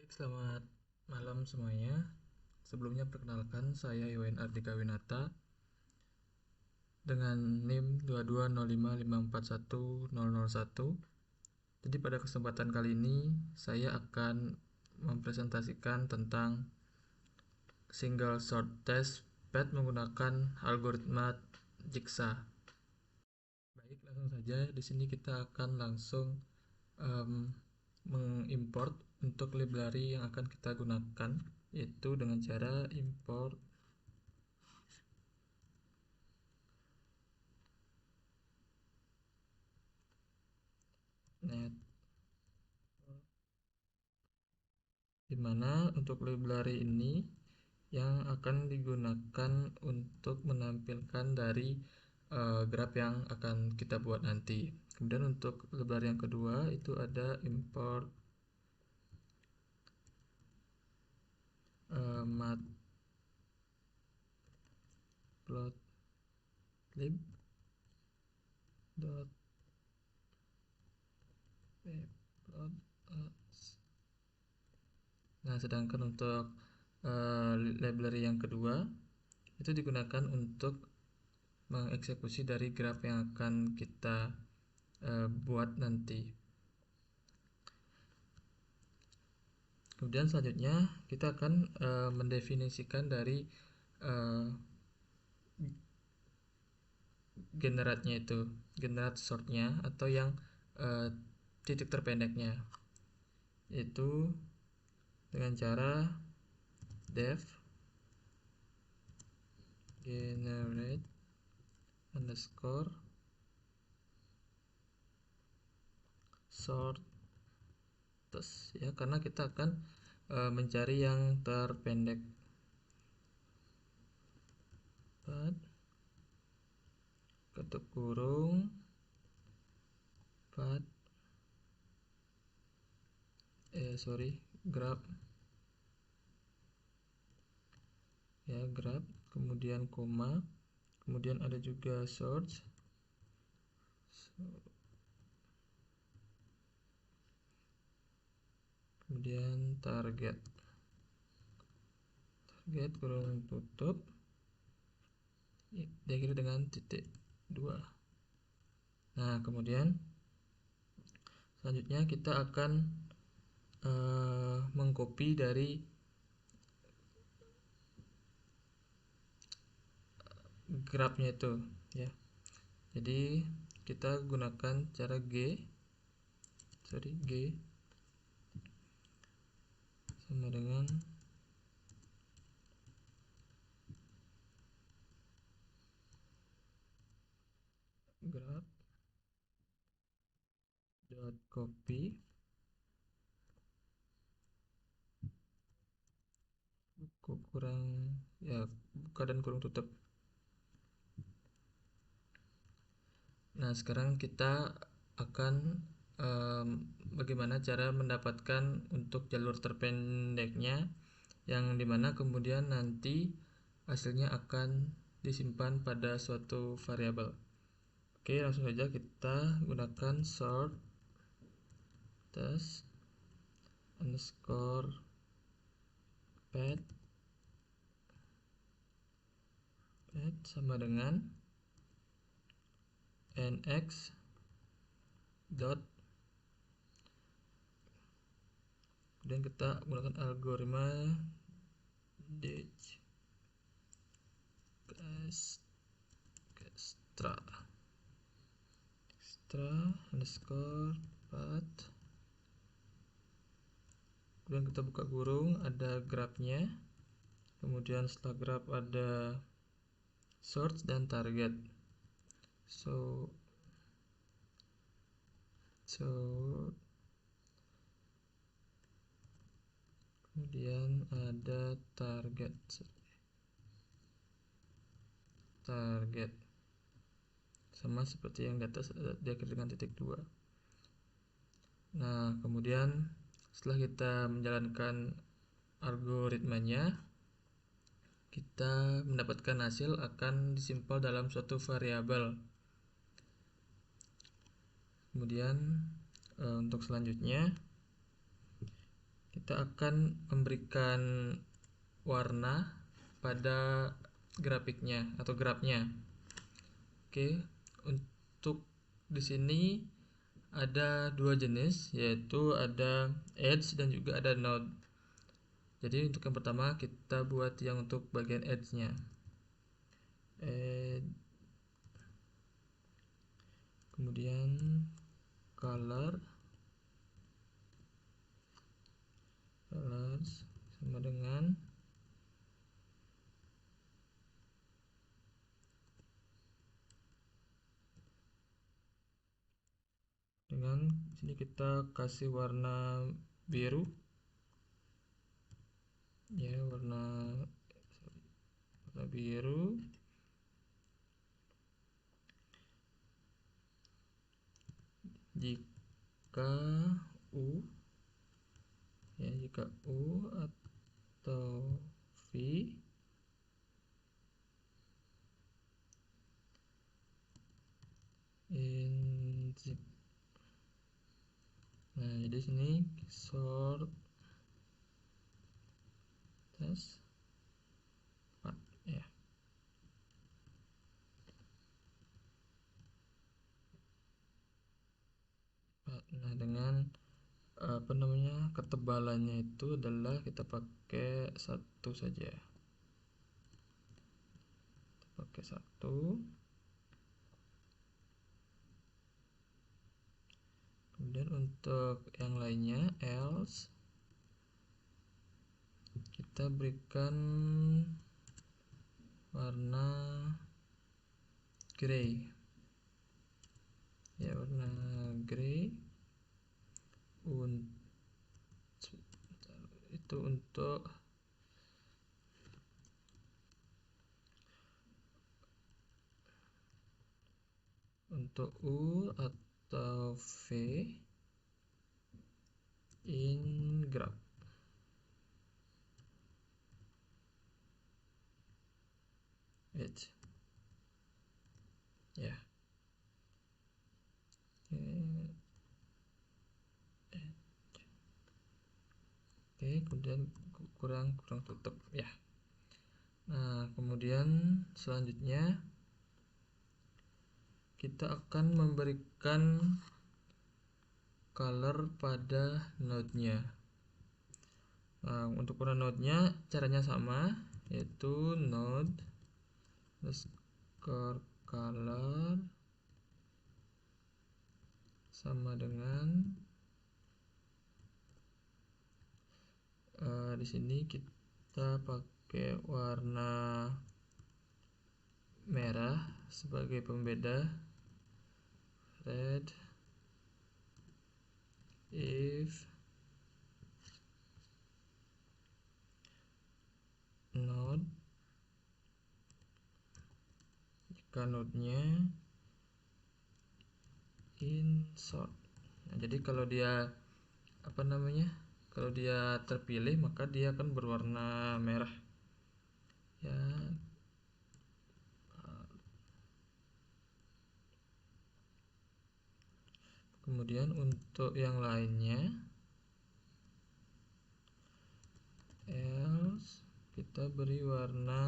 Baik, selamat malam semuanya. Sebelumnya perkenalkan, saya Yoen Ardika Winata dengan NIM 22055410001. Jadi pada kesempatan kali ini saya akan mempresentasikan tentang single short test PET menggunakan algoritma Jigsaw. Baik, langsung saja. Di sini kita akan langsung mengimport untuk library yang akan kita gunakan, yaitu dengan cara import net, dimana untuk library ini yang akan digunakan untuk menampilkan dari graph yang akan kita buat nanti. Kemudian untuk library yang kedua itu ada import matplotlib dot Nah, sedangkan untuk library yang kedua itu digunakan untuk mengeksekusi dari graph yang akan kita buat nanti. Kemudian selanjutnya kita akan mendefinisikan dari generatnya itu, generate shortnya atau yang titik terpendeknya, yaitu dengan cara def generate underscore shortest, ya, karena kita akan mencari yang terpendek. Ketuk kurung graph, ya, graph, kemudian koma, kemudian ada juga source, kemudian target kurung tutup, diakhiri dengan titik 2. Nah, kemudian selanjutnya kita akan mengcopy dari grafnya itu, ya. Jadi kita gunakan cara G sama dengan graph dot copy buka dan kurung tutup. Nah, sekarang kita akan bagaimana cara mendapatkan untuk jalur terpendeknya, yang dimana kemudian nanti hasilnya akan disimpan pada suatu variabel. Oke, langsung saja kita gunakan sort test underscore pet sama dengan nx dot, kemudian kita gunakan algoritma extra underscore path, kemudian kita buka kurung, ada grafnya, kemudian setelah graph ada source dan target. Kemudian ada target sama seperti yang di atas, diakhiri dengan titik 2. Nah, kemudian setelah kita menjalankan algoritmanya, kita mendapatkan hasil akan disimpan dalam suatu variabel. Kemudian untuk selanjutnya kita akan memberikan warna pada grafiknya atau grafnya. Oke, untuk di sini ada dua jenis, yaitu ada edge dan juga ada node. Jadi untuk yang pertama kita buat yang untuk bagian edge-nya. Kemudian colors sama dengan sini kita kasih warna biru ya, warna biru. Jika U atau V in zip. Nah, jadi sini sort test path ya. Nah, dengan ketebalannya itu adalah kita pakai 1 saja. Kita pakai 1. Kemudian untuk yang lainnya else kita berikan warna gray ya, warna gray. Itu untuk U atau V in graph edge ya. Oke, kemudian kurang tutup ya. Nah, kemudian selanjutnya kita akan memberikan color pada node-nya. Nah, untuk warna node-nya caranya sama, yaitu node underscore color sama dengan di sini kita pakai warna merah sebagai pembeda, red if node, jika node-nya insert. Nah, jadi kalau dia kalau dia terpilih maka dia akan berwarna merah ya. Kemudian untuk yang lainnya else kita beri warna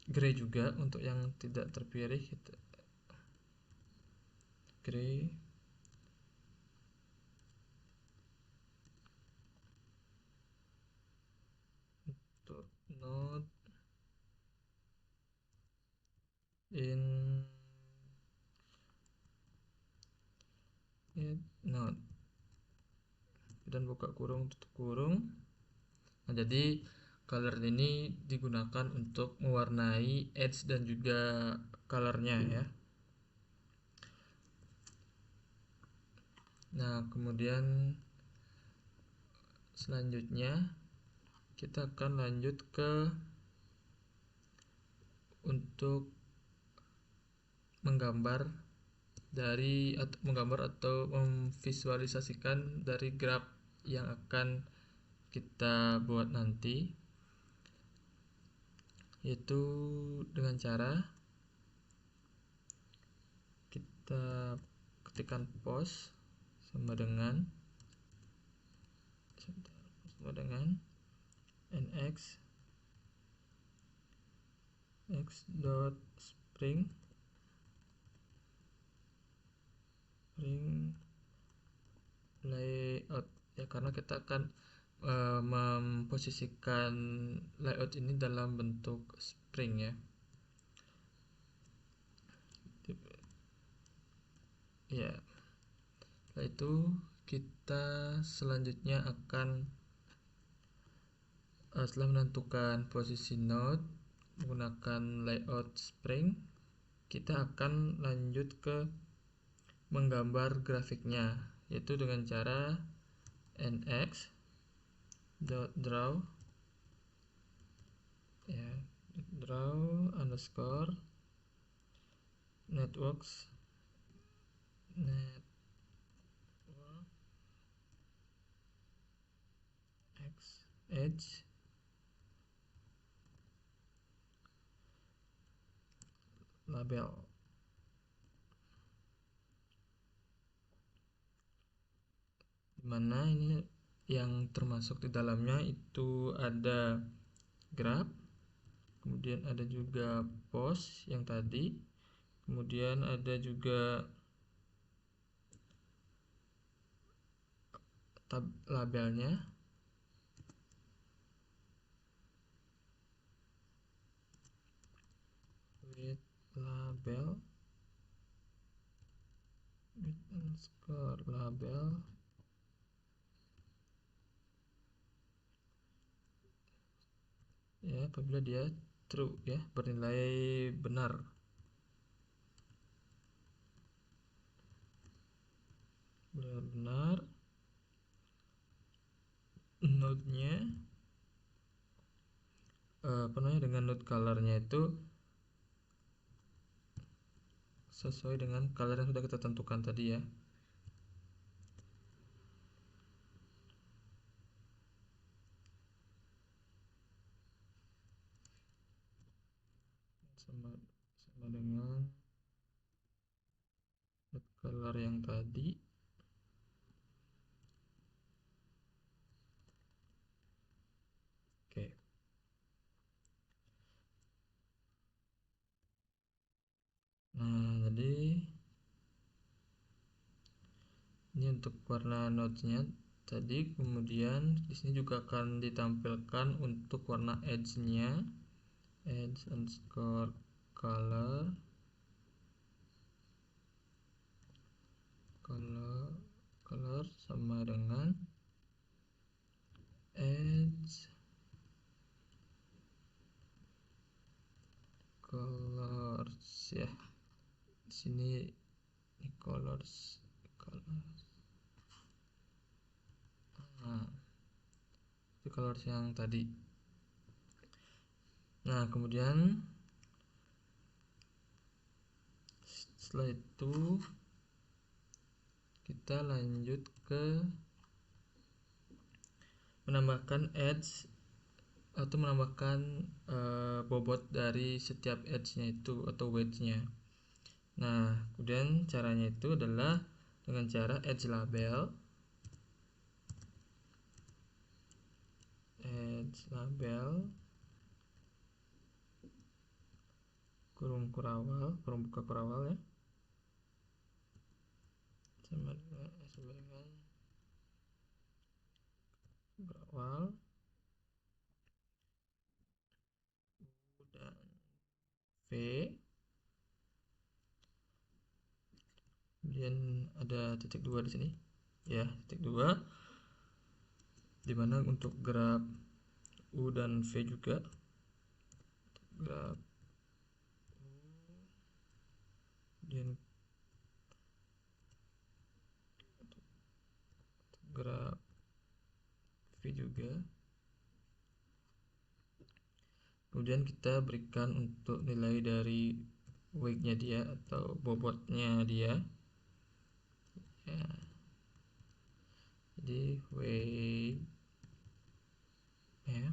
gray juga. Untuk yang tidak terpilih kita gray. Untuk node in node dan buka kurung tutup kurung. Nah, jadi color ini digunakan untuk mewarnai edge dan juga colornya ya. Nah, kemudian selanjutnya kita akan lanjut ke untuk menggambar atau memvisualisasikan dari graf yang akan kita buat nanti, yaitu dengan cara kita ketikkan pos sama dengan dengan nx x dot spring layout ya, karena kita akan memposisikan layout ini dalam bentuk spring ya. Ya, setelah itu kita selanjutnya akan setelah menentukan posisi node menggunakan layout spring, kita akan lanjut ke menggambar grafiknya, yaitu dengan cara nx draw ya, draw underscore networks x edge label. Dimana ini yang termasuk di dalamnya itu ada graph, kemudian ada juga post yang tadi, kemudian ada juga tab labelnya, with label with underscore label ya, apabila dia true ya, bernilai benar. Benar node-nya dengan node color-nya itu sesuai dengan color yang sudah kita tentukan tadi ya. Sama dengan node color yang tadi. Oke. Nah, jadi ini untuk warna node-nya tadi, kemudian di sini juga akan ditampilkan untuk warna edge-nya, edge underscore color sama dengan edge colors ya. Di sini ini colors. Nah, itu colors yang tadi. Nah, kemudian setelah itu kita lanjut ke menambahkan edge atau menambahkan bobot dari setiap edge-nya itu atau wedge-nya. Nah, kemudian caranya itu adalah dengan cara edge label kurung buka kurawal ya, sama dengan kurawal dan V, kemudian ada titik 2 di sini ya, titik 2, dimana untuk graf U dan V juga, graf U dan graf V juga. Kemudian kita berikan untuk nilai dari weight-nya dia atau bobotnya dia ya. Jadi weight ya,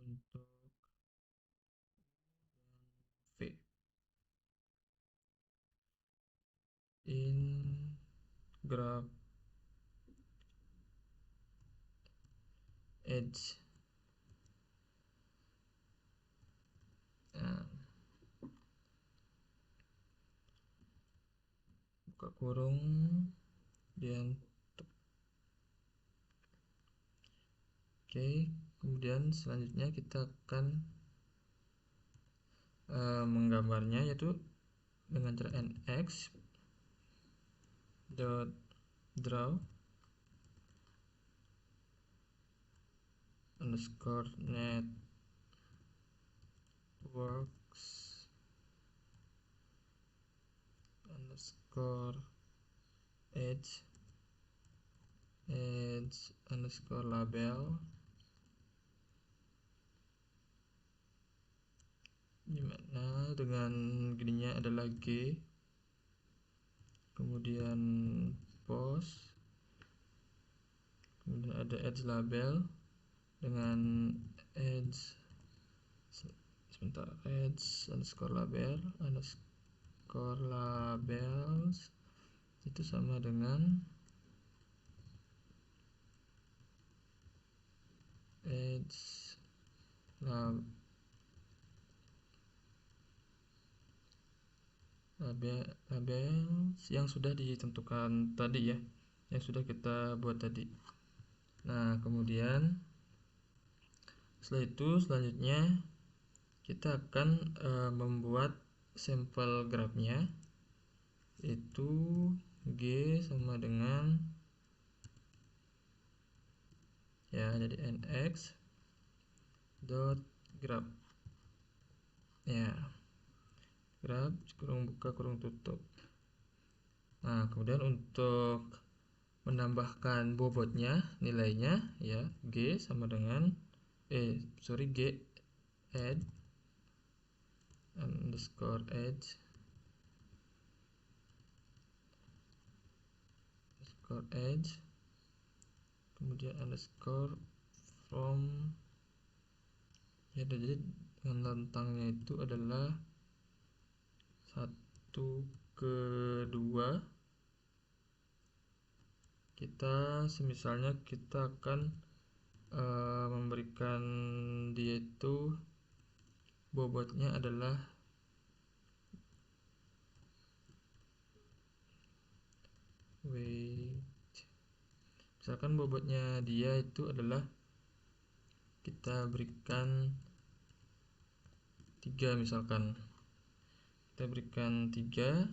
untuk V. in graph edge. Nah, buka kurung, kemudian oke, kemudian selanjutnya kita akan menggambarnya, yaitu dengan cara nx dot draw underscore networks underscore edge underscore label, dimana dengan gininya adalah G, kemudian post, kemudian ada edge label dengan edge underscore labels itu sama dengan edge labels yang sudah ditentukan tadi ya, yang sudah kita buat tadi. Nah, kemudian setelah itu selanjutnya kita akan membuat sampel grafnya, yaitu G sama dengan ya, jadi nx dot graph ya, graph kurung buka kurung tutup. Nah, kemudian untuk menambahkan bobotnya, nilainya ya, G sama dengan G add underscore edge kemudian underscore from ya, jadi dengan rentangnya itu adalah 1 ke 2. Kita semisalnya kita akan memberikan dia itu bobotnya adalah misalkan bobotnya dia itu adalah kita berikan 3, misalkan kita berikan 3,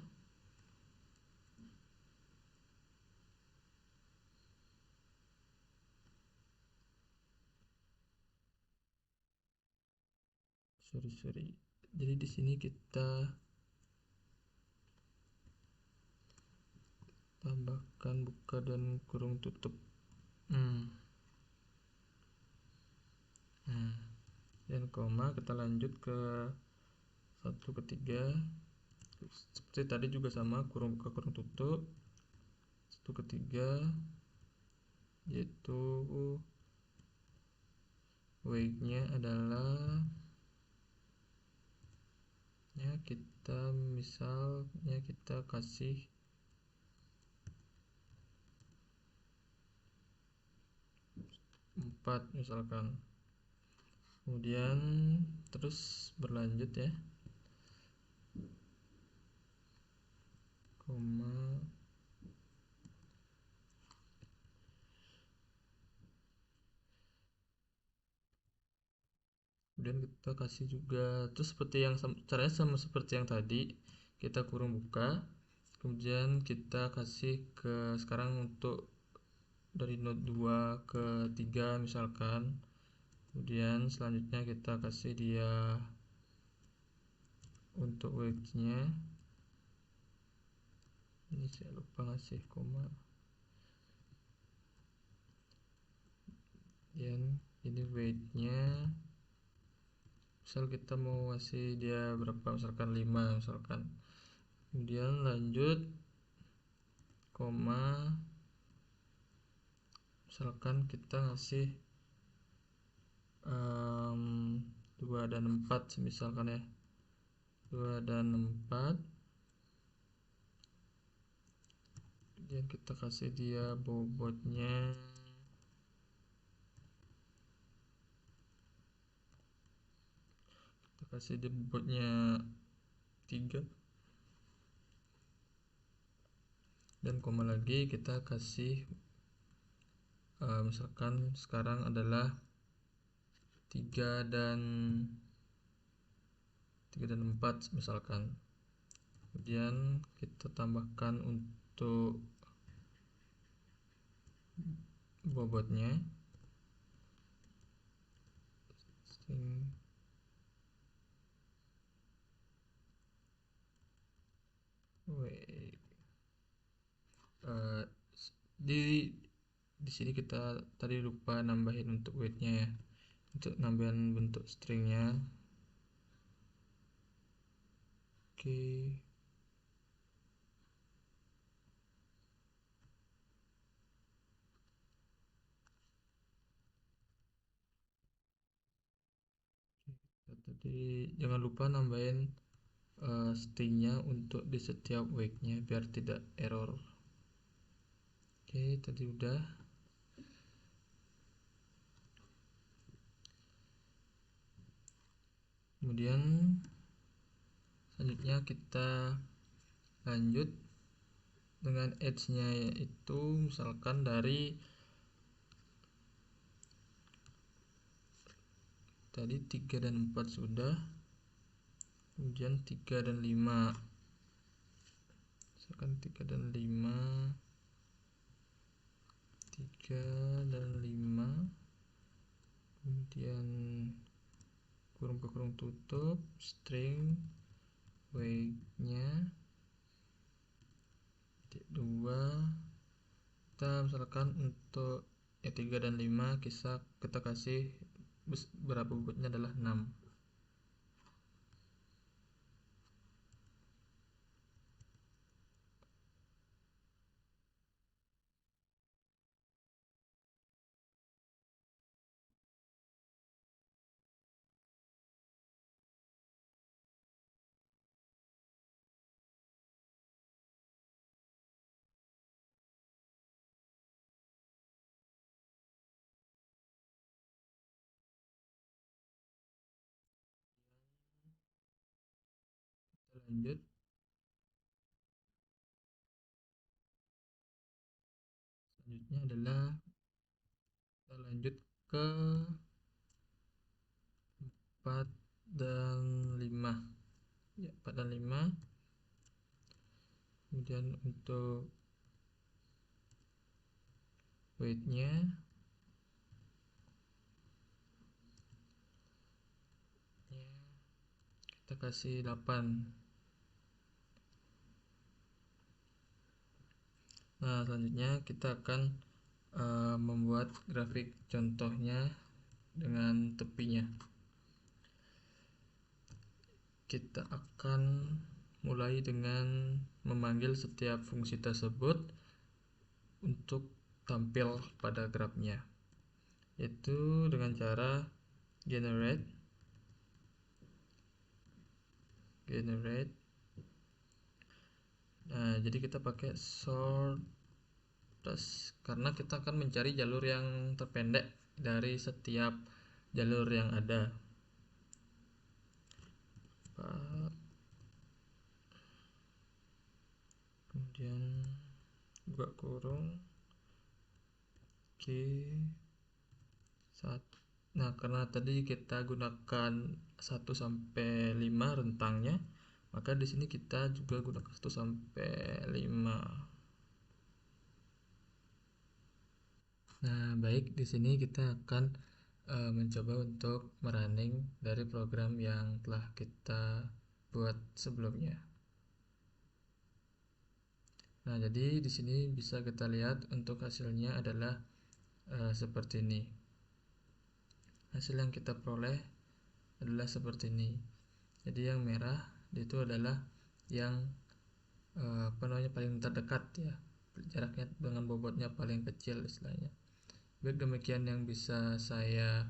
jadi di sini kita tambahkan buka dan kurung tutup. Dan koma, kita lanjut ke 1 ke 3 seperti tadi juga sama, kurung buka kurung tutup 1 ke 3, yaitu weight-nya adalah ya, kita misalnya kita kasih 4 misalkan. Kemudian terus berlanjut ya, koma, kemudian kita kasih juga, terus seperti yang caranya sama seperti yang tadi, kita kurung buka, kemudian kita kasih ke sekarang untuk dari node 2 ke 3 misalkan. Kemudian selanjutnya kita kasih dia untuk weight-nya, ini saya lupa ngasih koma, dan ini weight-nya misal kita mau kasih dia berapa, misalkan 5 misalkan. Kemudian lanjut koma, misalkan kita ngasih 2 dan 4 misalkan ya, 2 dan 4, Kemudian kita kasih dia bobotnya, kita kasih dia bobotnya 3, dan koma lagi kita kasih misalkan sekarang adalah 3 dan 4 misalkan. Kemudian kita tambahkan untuk bobotnya string weight. Di sini kita tadi lupa nambahin untuk weightnya ya, untuk nambahin bentuk stringnya. Oke. Tadi jangan lupa nambahin stringnya untuk di setiap weightnya biar tidak error. Oke, tadi udah. Kemudian selanjutnya kita lanjut dengan edge-nya, yaitu misalkan dari tadi 3 dan 4 sudah, kemudian 3 dan 5, misalkan 3 dan 5, 3 dan 5, kemudian kurung ke kurung tutup string weight-nya 2. Kita misalkan untuk 3 dan 5 kita kasih berapa bobotnya adalah 6. Kita lanjut, selanjutnya adalah kita lanjut ke 4 dan 5 ya, 4 dan 5. Kemudian untuk weight-nya kita kasih 8. Nah, selanjutnya kita akan membuat grafik contohnya dengan tepinya. Kita akan mulai dengan memanggil setiap fungsi tersebut untuk tampil pada grafnya, yaitu dengan cara generate. Nah, jadi kita pakai sort karena kita akan mencari jalur yang terpendek dari setiap jalur yang ada. Kemudian buka kurung. Oke. Nah, karena tadi kita gunakan 1 sampai 5 rentangnya, maka di sini kita juga gunakan 1 sampai 5. Nah, baik, di sini kita akan mencoba untuk merunning dari program yang telah kita buat sebelumnya. Nah, jadi di sini bisa kita lihat untuk hasilnya adalah seperti ini. Hasil yang kita peroleh adalah seperti ini. Jadi yang merah itu adalah yang paling terdekat ya, jaraknya dengan bobotnya paling kecil istilahnya. Baik, demikian yang bisa saya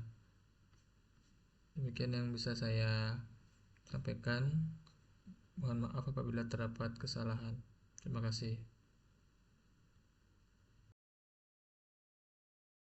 sampaikan. Mohon maaf apabila terdapat kesalahan. Terima kasih.